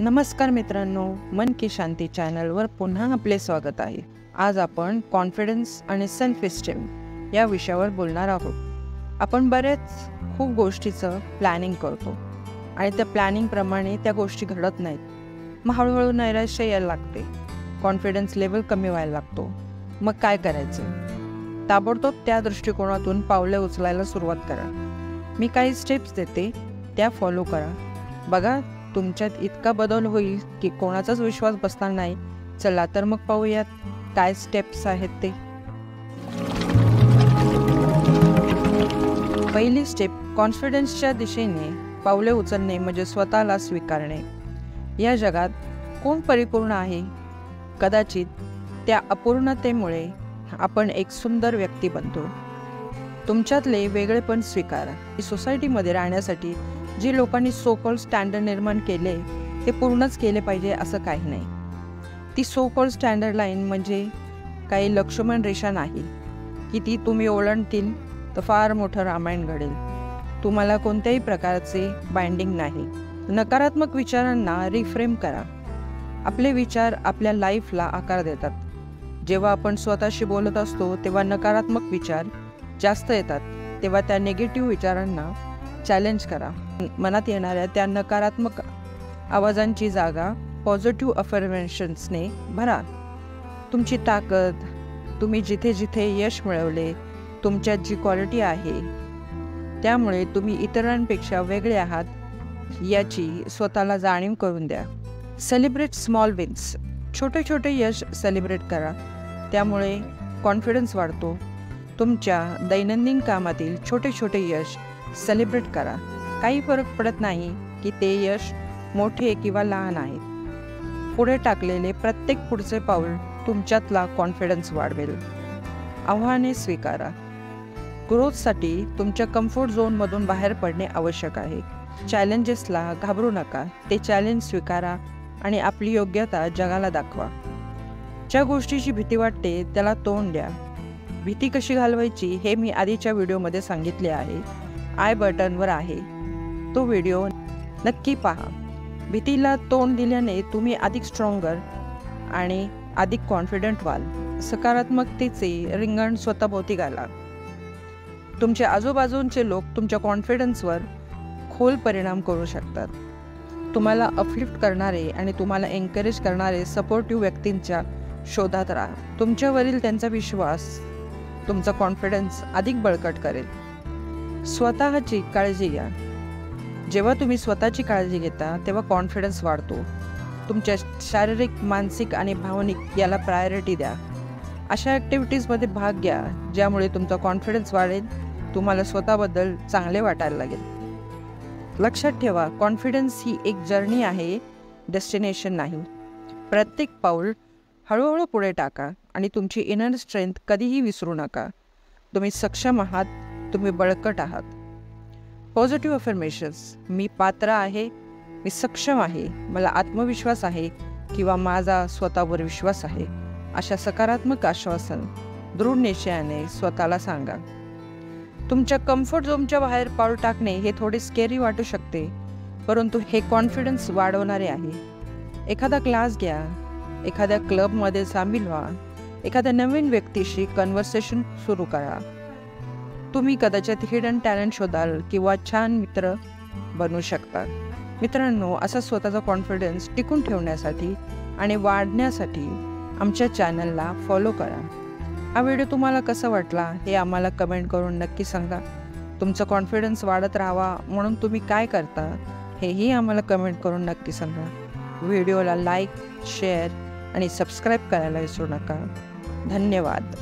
नमस्कार मित्रांनो, मन की शांती चॅनलवर पुन्हा आपले स्वागत आहे। आज आपण कॉन्फिडन्स आणि सेल्फ इस्टीम या विषयावर बोलणार आहोत। आपण खूप गोष्टीचं प्लॅनिंग करतो आणि त्या प्लॅनिंगप्रमाणे त्या गोष्टी घडत नाहीत। मग हळूहळू नैराश्य यायला लागते, कॉन्फिडन्स लेवल कमी व्हायला लागतो। मग काय करायचं? ताबडतोब त्या दृष्टिकोनातून पावले उचलायला सुरुवात करा। मी काही स्टेप्स देते, त्या फॉलो करा। बघा, तुमच्यात इतका बदल होईल की कोणाचाच विश्वास बसणार नाही। चला तर मग पाहूयात काय स्टेप्स आहेत ते। पहिली स्टेप, कॉन्फिडन्सच्या दिशेने पावले उचलणे म्हणजे स्वतःला स्वीकारणे। या जगात कोण परिपूर्ण आहे? कदाचित त्या अपूर्णतेमुळे आपण एक सुंदर व्यक्ती बनतो। तुमच्यातले वेगळेपण स्वीकारा। ही सोसायटीमध्ये राहण्यासाठी जी लोकांनी सो कॉल्ड स्टँडर्ड निर्माण केले ते पूर्णच केले पाहिजे असं काही नाही। ती सो कॉल्ड स्टँडर्ड लाईन म्हणजे काही लक्ष्मण रेषा नाही की ती तुम्ही ओलांडतील तर फार मोठं रामायण घडेल। तुम्हाला कोणत्याही प्रकारचे बाइंडिंग नाही। नकारात्मक विचारांना रिफ्रेम करा। आपले विचार आपल्या लाईफला आकार देतात। जेव्हा आपण स्वतःशी बोलत असतो तेव्हा नकारात्मक विचार जास्त येतात, तेव्हा त्या निगेटिव्ह विचारांना चॅलेंज करा। मनात येणाऱ्या त्या नकारात्मक आवाजांची जागा पॉझिटिव्ह अफर्मेशन्सने भरा। तुमची ताकद, तुम्ही जिथे जिथे यश मिळवले, तुमच्यात जी क्वालिटी आहे त्यामुळे तुम्ही इतरांपेक्षा वेगळे आहात याची स्वतःला जाणीव करून द्या। सेलिब्रेट स्मॉल विन्स, छोटे छोटे यश सेलिब्रेट करा, त्यामुळे कॉन्फिडन्स वाढतो। तुमच्या दैनंदिन कामातील छोटे छोटे यश सेलिब्रेट करा। काही फरक पडत नाही की ते यश मोठे किंवा लहान आहे। पुढे टाकलेले प्रत्येक पुढचे पाऊल तुमच्यातला कॉन्फिडन्स वाढवेल। आव्हाने स्वीकारा। ग्रोथसाठी तुमच्या कम्फर्ट झोनमधून बाहेर पडणे आवश्यक आहे। चॅलेंजेसला घाबरू नका, ते चॅलेंज स्वीकारा आणि आपली योग्यता जगाला दाखवा। ज्या गोष्टीची भीती वाटते त्याला तोंड द्या। भीती कशी घालवायची हे मी आधीच्या व्हिडिओमध्ये सांगितले आहे, आय बटनवर आहे, तो व्हिडिओ नक्की पहा। भीतीला तोंड दिल्याने तुम्ही अधिक स्ट्रॉंगर आणि अधिक कॉन्फिडंट व्हाल। सकारात्मकतेचे रिंगण स्वतःभोवती घाला। तुमच्या आजूबाजूंचे लोक तुमच्या कॉन्फिडन्सवर खोल परिणाम करू शकतात। तुम्हाला अपलिफ्ट करणारे आणि तुम्हाला एन्करेज करणारे सपोर्टिव्ह व्यक्तींच्या शोधात राहा। तुमच्यावरील त्यांचा विश्वास तुमचा कॉन्फिडन्स अधिक बळकट करेल। स्वतःची काळजी घ्या। जेव्हा तुम्ही स्वतःची काळजी घेता तेव्हा कॉन्फिडन्स वाढतो। तुमच्या शारीरिक, मानसिक आणि भावनिक याला प्रायोरिटी द्या। अशा ॲक्टिव्हिटीजमध्ये भाग घ्या ज्यामुळे तुमचा कॉन्फिडन्स वाढेल, तुम्हाला स्वतःबद्दल चांगले वाटायला लागेल। लक्षात ठेवा, कॉन्फिडन्स ही एक जर्नी आहे, डेस्टिनेशन नाही। प्रत्येक पाऊल हळूहळू पुढे टाका आणि तुमची इनर स्ट्रेंथ कधीही विसरू नका। तुम्ही सक्षम आहात, तुम्ही बळकट आहात। पॉझिटिव्ह अफर्मेशन्स, मी पात्र आहे, मी सक्षम आहे, मला आत्मविश्वास आहे किंवा माझा स्वतःवर विश्वास आहे, अशा सकारात्मक आश्वासन दृढ निश्चयाने स्वतःला सांगा। तुमच्या कम्फर्ट झोनच्या बाहेर पाऊल टाकणे हे थोडे स्केरी वाटू शकते, परंतु हे कॉन्फिडन्स वाढवणारे आहे। एखादा क्लास घ्या, एखाद्या क्लबमध्ये सामील व्हा, एखाद्या नवीन व्यक्तीशी कन्व्हर्सेशन सुरू करा। तुम्ही कदाचित हिडन टॅलेंट शोधाल किंवा छान मित्र बनू शकता। मित्रांनो, असा स्वतःचा कॉन्फिडन्स टिकून ठेवण्यासाठी आणि वाढण्यासाठी आमच्या चॅनलला फॉलो करा। हा व्हिडिओ तुम्हाला कसा वाटला हे आम्हाला कमेंट करून नक्की सांगा। तुमचा कॉन्फिडन्स वाढत राहावा म्हणून तुम्ही काय करता हेही आम्हाला कमेंट करून नक्की सांगा। व्हिडिओला लाईक, शेअर आणि सबस्क्राईब करायला विसरू नका। धन्यवाद।